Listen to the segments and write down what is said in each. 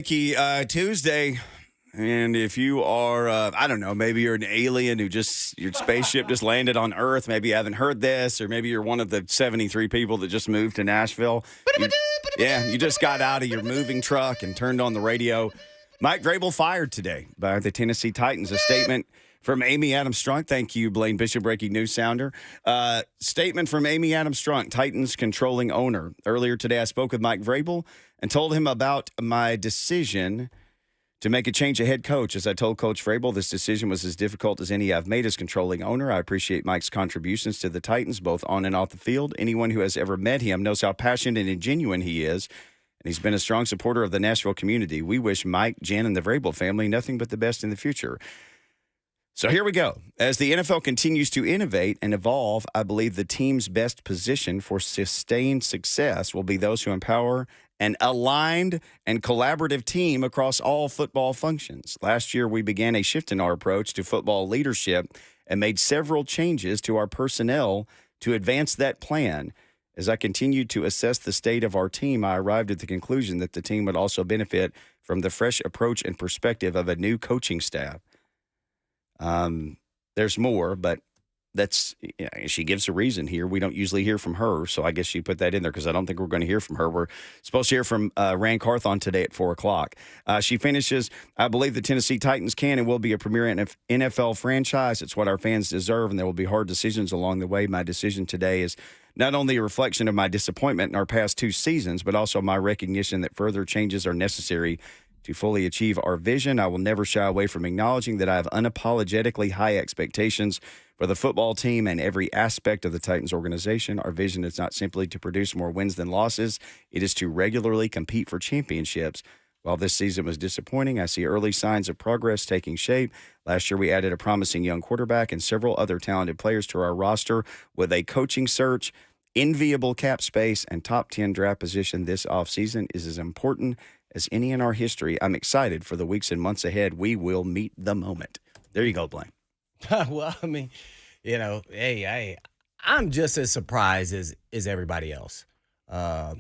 Tuesday, and if you are, I don't know, maybe you're an alien who your spaceship just landed on Earth. Maybe you haven't heard this, or maybe you're one of the 73 people that just moved to Nashville. You just got out of your moving truck and turned on the radio. Mike Vrabel fired today by the Tennessee Titans. A statement from Amy Adams Strunk. Thank you, Blaine Bishop, breaking news sounder. Statement from Amy Adams Strunk, Titans controlling owner. Earlier today, I spoke with Mike Vrabel and told him about my decision to make a change of head coach. As I told Coach Vrabel, this decision was as difficult as any I've made as controlling owner. I appreciate Mike's contributions to the Titans, both on and off the field. Anyone who has ever met him knows how passionate and genuine he is, and he's been a strong supporter of the Nashville community. We wish Mike, Jen, and the Vrabel family nothing but the best in the future. So here we go. As the NFL continues to innovate and evolve, I believe the team's best position for sustained success will be those who empower an aligned and collaborative team across all football functions. Last year, we began a shift in our approach to football leadership and made several changes to our personnel to advance that plan. As I continued to assess the state of our team, I arrived at the conclusion that the team would also benefit from the fresh approach and perspective of a new coaching staff. There's more, but she gives a reason here. We don't usually hear from her, so I guess she put that in there because I don't think we're going to hear from her. We're supposed to hear from Rand Carthon today at 4 o'clock. She finishes, I believe the Tennessee Titans can and will be a premier NFL franchise. It's what our fans deserve, and there will be hard decisions along the way. My decision today is not only a reflection of my disappointment in our past 2 seasons, but also my recognition that further changes are necessary to fully achieve our vision. I will never shy away from acknowledging that I have unapologetically high expectations for the football team and every aspect of the Titans organization. Our vision is not simply to produce more wins than losses. It is to regularly compete for championships. While this season was disappointing, I see early signs of progress taking shape. Last year, we added a promising young quarterback and several other talented players to our roster with a coaching search, enviable cap space, and top 10 draft position this offseason is as important as any in our history. I'm excited for the weeks and months ahead. We will meet the moment. There you go, Blaine. Well, I mean, I'm just as surprised as everybody else. I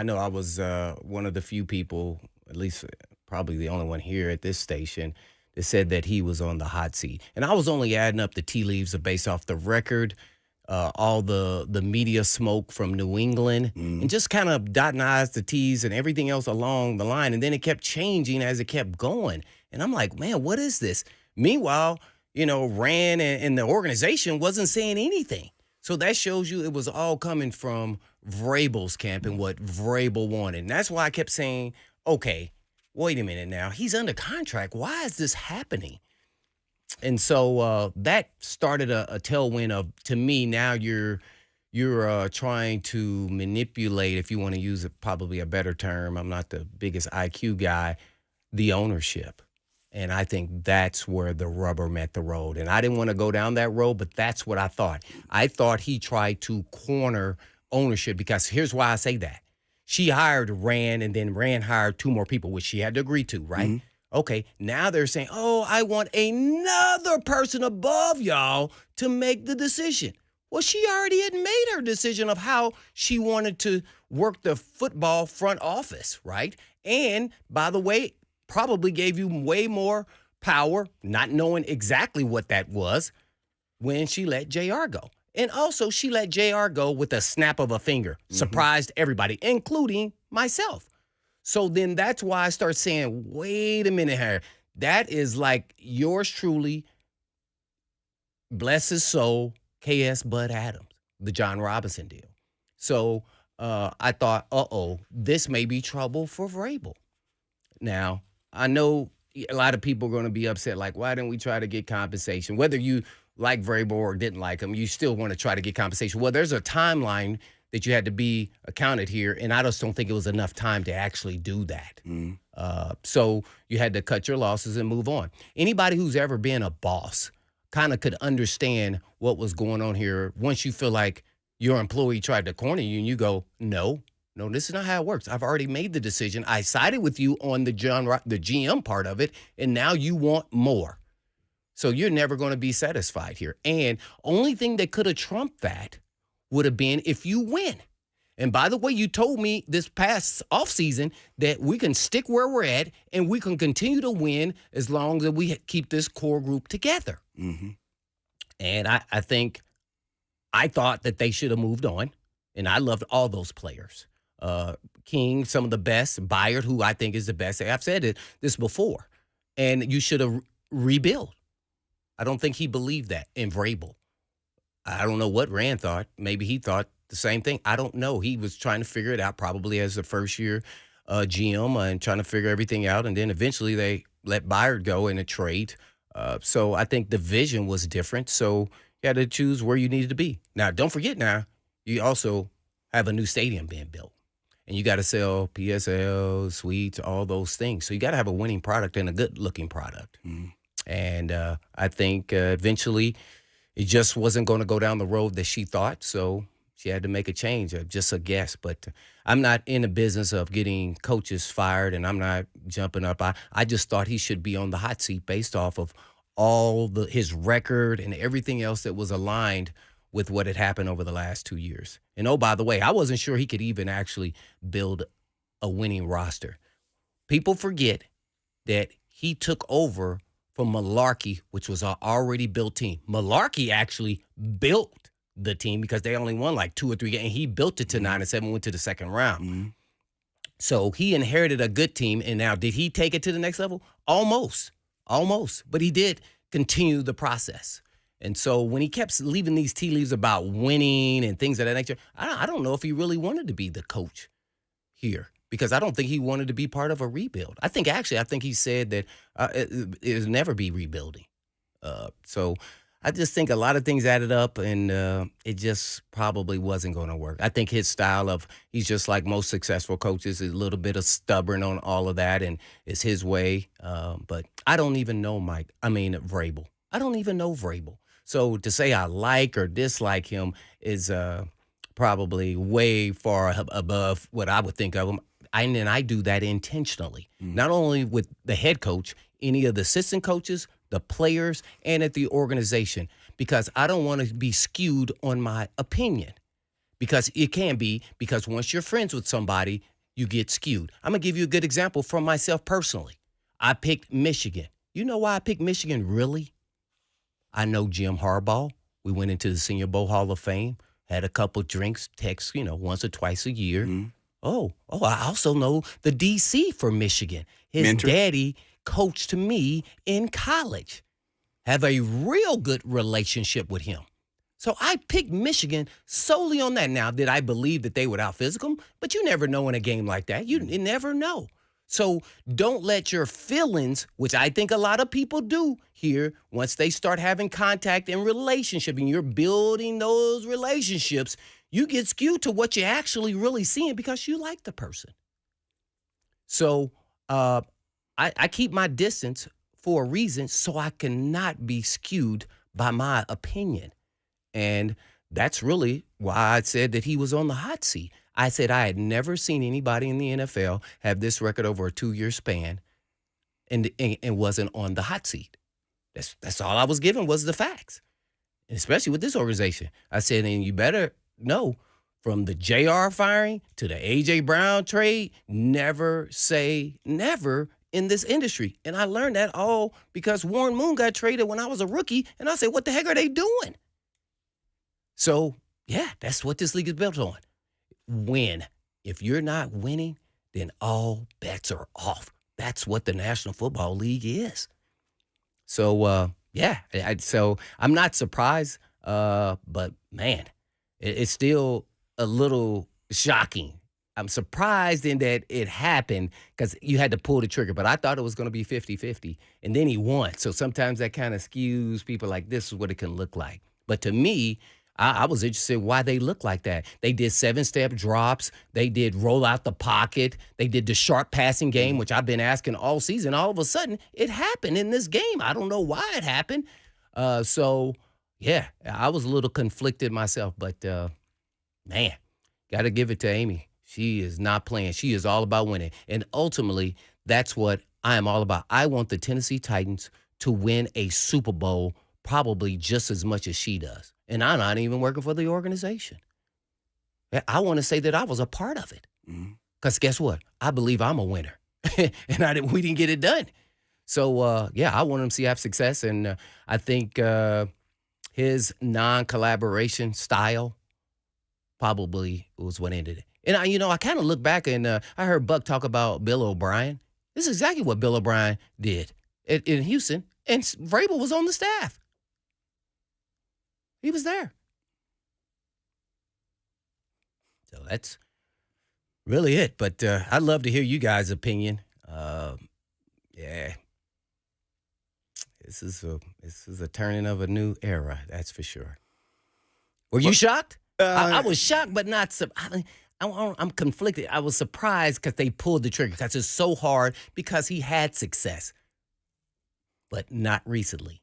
know I was one of the few people, at least probably the only one here at this station, that said that he was on the hot seat. And I was only adding up the tea leaves based off the record, all the media smoke from New England, and just kind of dotting I's to T's and everything else along the line. And then it kept changing as it kept going. And I'm like, man, what is this? Meanwhile, Rand and the organization wasn't saying anything. So that shows you it was all coming from Vrabel's camp and what Vrabel wanted. And that's why I kept saying, okay, wait a minute now. He's under contract. Why is this happening? And so that started a tailwind of, to me, now you're trying to manipulate, if you want to use probably a better term, I'm not the biggest IQ guy, the ownership. And I think that's where the rubber met the road. And I didn't want to go down that road, but that's what I thought. I thought he tried to corner ownership because here's why I say that. She hired Rand, and then Rand hired 2 more people, which she had to agree to, right? Mm-hmm. Okay, now they're saying, I want another person above y'all to make the decision. Well, she already had made her decision of how she wanted to work the football front office, right? And by the way, probably gave you way more power, not knowing exactly what that was, when she let JR go. And also, she let JR go with a snap of a finger. Surprised everybody, including myself. So then that's why I start saying, wait a minute here. That is like yours truly, bless his soul, K.S. Bud Adams, the John Robinson deal. So I thought, this may be trouble for Vrabel. Now, I know a lot of people are going to be upset, like, why didn't we try to get compensation? Whether you like Vrabel or didn't like him, you still want to try to get compensation. Well, there's a timeline that you had to be accounted here, and I just don't think it was enough time to actually do that. So you had to cut your losses and move on. Anybody who's ever been a boss kind of could understand what was going on here once you feel like your employee tried to corner you and you go, no, this is not how it works. I've already made the decision. I sided with you on the GM part of it, and now you want more. So you're never going to be satisfied here. And only thing that could have trumped that would have been if you win. And by the way, you told me this past offseason that we can stick where we're at and we can continue to win as long as we keep this core group together. Mm-hmm. And I thought that they should have moved on. And I loved all those players. King, some of the best. Byard, who I think is the best. I've said this before. And you should have rebuilt. I don't think he believed that in Vrabel. I don't know what Rand thought. Maybe he thought the same thing. I don't know. He was trying to figure it out probably as a first-year GM and trying to figure everything out. And then eventually they let Byard go in a trade. So I think the vision was different. So you had to choose where you needed to be. Now, don't forget now, you also have a new stadium being built. And you got to sell PSL, suites, all those things. So you got to have a winning product and a good-looking product. Mm-hmm. And I think eventually it just wasn't going to go down the road that she thought. So she had to make a change, just a guess. But I'm not in the business of getting coaches fired, and I'm not jumping up. I just thought he should be on the hot seat based off of all his record and everything else that was aligned with what had happened over the last 2 years. And, oh, by the way, I wasn't sure he could even actually build a winning roster. People forget that he took over from Malarkey, which was an already built team. Malarkey actually built the team because they only won like 2 or 3 games, and he built it to 9-7, went to the second round. Mm-hmm. So he inherited a good team, and now did he take it to the next level? Almost. But he did continue the process. And so when he kept leaving these tea leaves about winning and things of that nature, I don't know if he really wanted to be the coach here because I don't think he wanted to be part of a rebuild. I think he said that it will never be rebuilding. So I just think a lot of things added up, and it just probably wasn't going to work. I think his style he's just like most successful coaches, is a little bit of stubborn on all of that, and it's his way. But I don't even know Vrabel. I don't even know Vrabel. So to say I like or dislike him is probably way far above what I would think of him. And I do that intentionally, not only with the head coach, any of the assistant coaches, the players, and at the organization, because I don't want to be skewed on my opinion, because it can be, because once you're friends with somebody, you get skewed. I'm going to give you a good example from myself personally. I picked Michigan. You know why I picked Michigan, really? I know Jim Harbaugh. We went into the Senior Bowl Hall of Fame, had a couple drinks, texts, once or twice a year. Mm-hmm. Oh, I also know the DC for Michigan. His Mentor. daddy coached me in college. Have a real good relationship with him. So I picked Michigan solely on that. Now, did I believe that they would out-physical them? But you never know in a game like that. You never know. So don't let your feelings, which I think a lot of people do here, once they start having contact and relationship and you're building those relationships, you get skewed to what you're actually really seeing because you like the person. So I keep my distance for a reason so I cannot be skewed by my opinion. And that's really why I said that he was on the hot seat. I said I had never seen anybody in the NFL have this record over a 2-year span and wasn't on the hot seat. That's all I was given was the facts, and especially with this organization. I said, and you better know, from the JR firing to the A.J. Brown trade, never say never in this industry. And I learned that all because Warren Moon got traded when I was a rookie, and I said, what the heck are they doing? So, yeah, that's what this league is built on. Win. If you're not winning, then all bets are off. That's what the National Football League is. So, so I'm not surprised, but, man, it's still a little shocking. I'm surprised in that it happened because you had to pull the trigger, but I thought it was going to be 50-50, and then he won. So sometimes that kind of skews people like this is what it can look like. But to me, I was interested in why they look like that. They did 7-step drops. They did roll out the pocket. They did the sharp passing game, which I've been asking all season. All of a sudden, it happened in this game. I don't know why it happened. So, yeah, I was a little conflicted myself. But, man, got to give it to Amy. She is not playing. She is all about winning. And ultimately, that's what I am all about. I want the Tennessee Titans to win a Super Bowl probably just as much as she does. And I'm not even working for the organization. I want to say that I was a part of it. Mm-hmm. Because guess what? I believe I'm a winner. And we didn't get it done. So, I want him to have success. And I think his non-collaboration style probably was what ended it. And, I kind of look back and I heard Buck talk about Bill O'Brien. This is exactly what Bill O'Brien did in Houston. And Vrabel was on the staff. He was there. So that's really it. But I'd love to hear you guys' opinion. Yeah. This is a turning of a new era, that's for sure. Were you shocked? I was shocked, but not. I'm conflicted. I was surprised because they pulled the trigger because it's so hard because he had success, but not recently.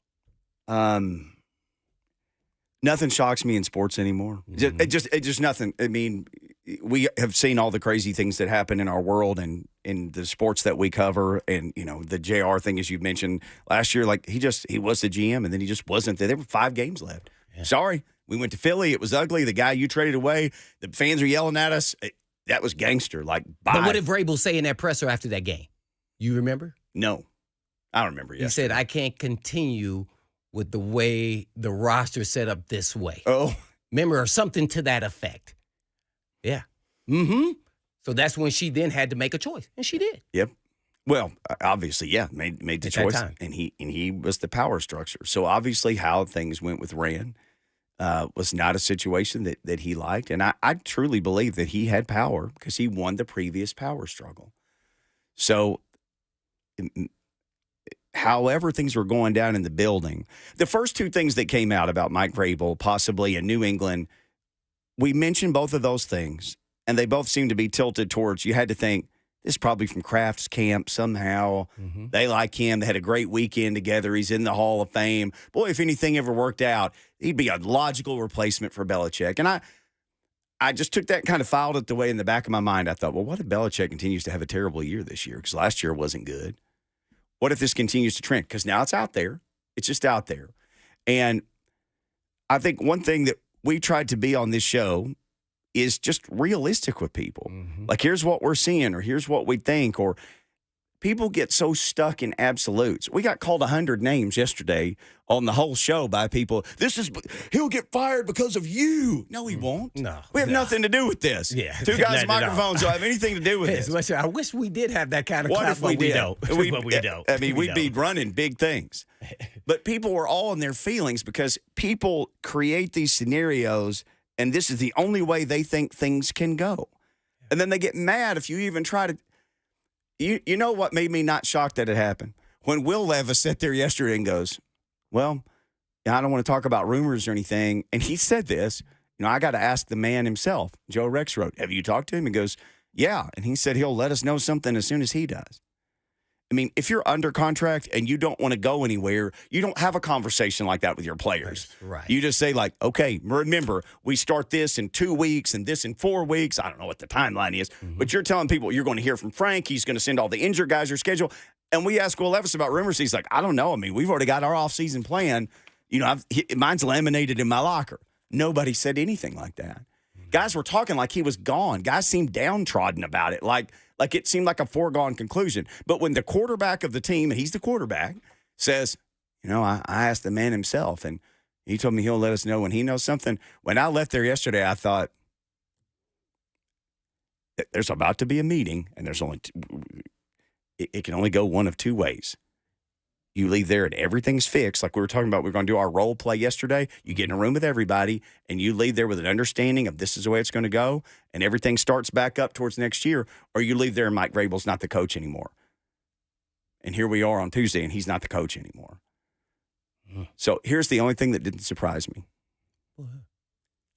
Nothing shocks me in sports anymore. Mm-hmm. It just nothing. I mean, we have seen all the crazy things that happen in our world and in the sports that we cover. And, the JR thing, as you mentioned last year, like he was the GM and then he just wasn't there. There were 5 games left. Yeah. Sorry. We went to Philly. It was ugly. The guy you traded away, the fans are yelling at us. That was gangster. Like, bye. But what did Vrabel say in that presser after that game? You remember? No. I don't remember. He said, I can't continue with the way the roster set up this way. Oh. Remember, or something to that effect. Yeah. Mm-hmm. So that's when she then had to make a choice, and she did. Yep. Well, obviously, yeah, made the choice, and he was the power structure. So obviously, how things went with Rand was not a situation that he liked, and I truly believe that he had power because he won the previous power struggle. So, however things were going down in the building, the first 2 things that came out about Mike Vrabel, possibly in New England, we mentioned both of those things, and they both seemed to be tilted towards, you had to think, this is probably from Kraft's camp somehow. Mm-hmm. They like him. They had a great weekend together. He's in the Hall of Fame. Boy, if anything ever worked out, he'd be a logical replacement for Belichick. And I just took that and kind of filed it the way in the back of my mind. I thought, well, what if Belichick continues to have a terrible year this year? Because last year wasn't good. What if this continues to trend? Because now it's out there. It's just out there. And I think one thing that we tried to be on this show is just realistic with people. Mm-hmm. Like, here's what we're seeing, or here's what we think, or people get so stuck in absolutes. We got called 100 names yesterday on the whole show by people. He'll get fired because of you. No, he won't. No. We have nothing to do with this. Yeah. 2 guys with microphones don't have anything to do with this. Listen, I wish we did have that kind of class, but we don't. But we don't. I mean, we'd be running big things. But people were all in their feelings because people create these scenarios, and this is the only way they think things can go. And then they get mad if you even try to. You know what made me not shocked that it happened? When Will Levis sat there yesterday and goes, well, I don't want to talk about rumors or anything. And he said this, I got to ask the man himself. Joe Rex wrote, have you talked to him? He goes, yeah. And he said he'll let us know something as soon as he does. I mean, if you're under contract and you don't want to go anywhere, you don't have a conversation like that with your players. Right. You just say, like, okay, remember, we start this in 2 weeks and this in 4 weeks. I don't know what the timeline is, but you're telling people you're going to hear from Frank. He's going to send all the injured guys your schedule. And we asked Will Levis about rumors. He's like, I don't know. I mean, we've already got our offseason plan. Mine's laminated in my locker. Nobody said anything like that. Guys were talking like he was gone. Guys seemed downtrodden about it, like it seemed like a foregone conclusion. But when the quarterback of the team, and he's the quarterback, says, I asked the man himself, and he told me he'll let us know when he knows something. When I left there yesterday, I thought, there's about to be a meeting, and there's only it can only go one of 2 ways. You leave there and everything's fixed. Like we were talking about, we were going to do our role play yesterday. You get in a room with everybody, and you leave there with an understanding of this is the way it's going to go, and everything starts back up towards next year, or you leave there and Mike Vrabel's not the coach anymore. And here we are on Tuesday, and he's not the coach anymore. So here's the only thing that didn't surprise me.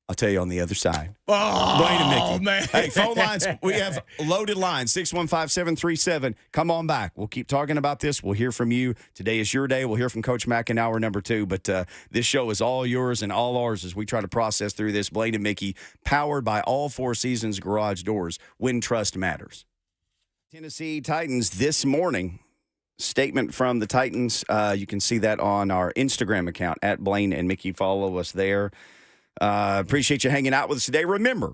I'll tell you on the other side. Oh, Blaine and Mickey. Man. Hey, phone lines, we have loaded lines, 615-737. Come on back. We'll keep talking about this. We'll hear from you. Today is your day. We'll hear from Coach Mack in hour number 2. But this show is all yours and all ours as we try to process through this. Blaine and Mickey, powered by all Four Seasons Garage Doors. When trust matters. Tennessee Titans this morning. Statement from the Titans. You can see that on our Instagram account, @Blaine and Mickey. Follow us there. Appreciate you hanging out with us today. Remember,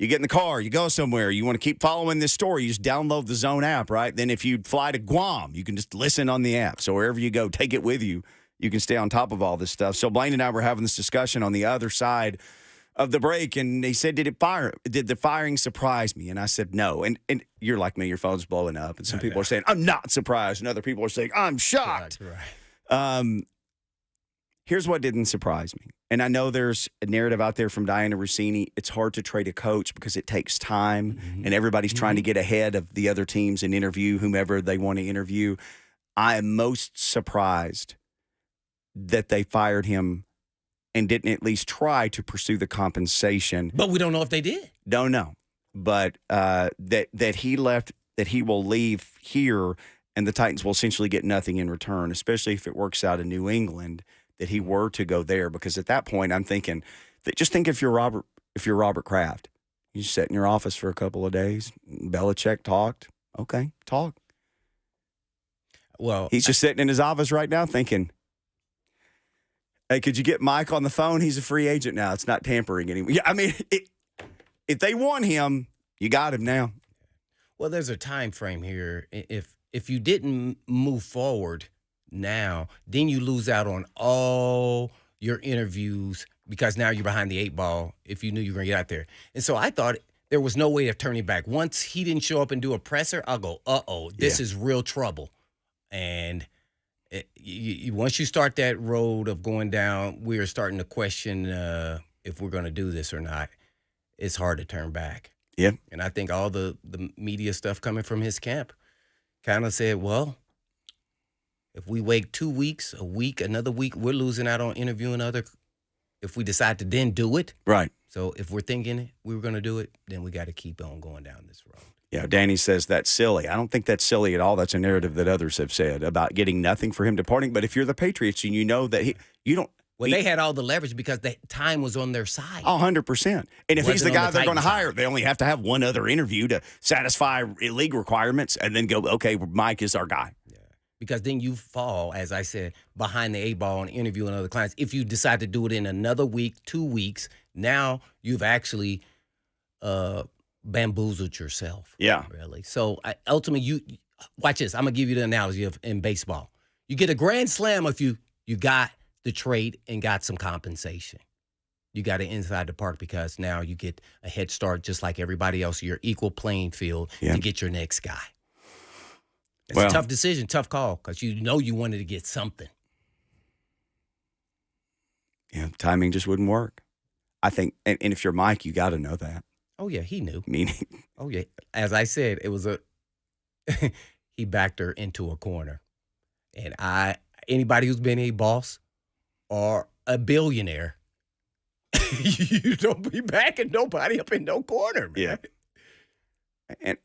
You get in the car, you go somewhere, you want to keep following this story, you just download the Zone app, right? Then if you fly to Guam, you can just listen on the app. So wherever you go, take it with you. You can stay on top of all this stuff. So Blaine and I were having this discussion on the other side of the break, and he said, did the firing surprise me? And I said, no. And you're like me, your phone's blowing up. And some people are saying, I'm not surprised. And other people are saying, I'm shocked. Right. Here's what didn't surprise me. And I know there's a narrative out there from Diana Rossini. It's hard to trade a coach because it takes time, and everybody's trying to get ahead of the other teams and interview whomever they want to interview. I am most surprised that they fired him and didn't at least try to pursue the compensation. But we don't know if they did. Don't know. But that he left, that he will leave here, and the Titans will essentially get nothing in return, especially if it works out in New England, that he were to go there. Because at that point, I'm thinking that just think if you're Robert Kraft, you sat in your office for a couple of days. Belichick talked. Okay, talk. Well, he's just sitting in his office right now thinking, hey, could you get Mike on the phone? He's a free agent now. It's not tampering anymore. Yeah, I mean, if they want him, you got him now. Well, there's a time frame here. If you didn't move forward now, then you lose out on all your interviews because now you're behind the 8 ball if you knew you were going to get out there. And so I thought there was no way of turning back. Once he didn't show up and do a presser, I'll go, this is real trouble. And once you start that road of going down, we are starting to question if we're going to do this or not. It's hard to turn back. Yeah. And I think all the media stuff coming from his camp kind of said, well, if we wait 2 weeks, a week, another week, we're losing out on interviewing if we decide to then do it. Right. So if we're thinking we were going to do it, then we got to keep on going down this road. Yeah, Danny says that's silly. I don't think that's silly at all. That's a narrative that others have said about getting nothing for him departing. But if you're the Patriots and you know that you don't. Well, they had all the leverage because the time was on their side. 100%. And if he's the guy they're going to hire, they only have to have one other interview to satisfy league requirements and then go, okay, Mike is our guy. Yeah. Because then you fall, as I said, behind the 8 ball and interviewing other clients. If you decide to do it in another week, 2 weeks, now you've actually bamboozled yourself. Yeah. Really. So ultimately, you watch this. I'm going to give you the analogy of in baseball. You get a grand slam if you got the trade and got some compensation. You got it inside the park because now you get a head start just like everybody else. You're equal playing field to get your next guy. It's a tough decision, tough call because you know you wanted to get something. Yeah, timing just wouldn't work. I think, and if you're Mike, you got to know that. Oh, yeah, he knew. Meaning? Oh, yeah. As I said, it was he backed her into a corner. And anybody who's been a boss or a billionaire, you don't be backing nobody up in no corner, man. Yeah.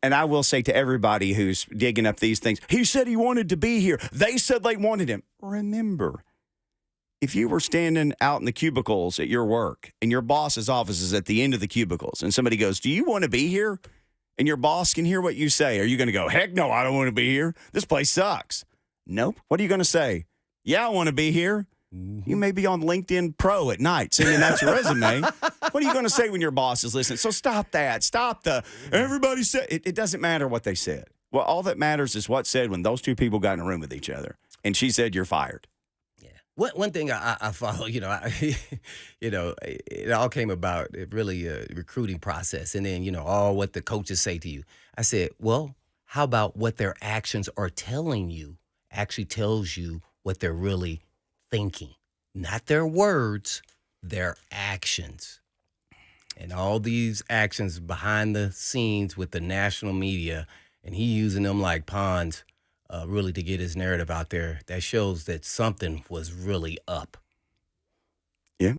And I will say to everybody who's digging up these things, he said he wanted to be here. They said they wanted him. Remember, if you were standing out in the cubicles at your work and your boss's office is at the end of the cubicles and somebody goes, do you want to be here? And your boss can hear what you say. Are you going to go, heck no, I don't want to be here. This place sucks. Nope. What are you going to say? Yeah, I want to be here. You may be on LinkedIn Pro at night sending out your resume. What are you going to say when your boss is listening? So stop that. Stop everybody said. It doesn't matter what they said. Well, all that matters is what's said when those two people got in a room with each other. And she said, you're fired. Yeah. One thing I follow, it all came about really a recruiting process. And then, all what the coaches say to you. I said, well, how about what their actions are telling you actually tells you what they're really thinking, not their words, their actions. And all these actions behind the scenes with the national media, and he using them like pawns really to get his narrative out there, that shows that something was really up.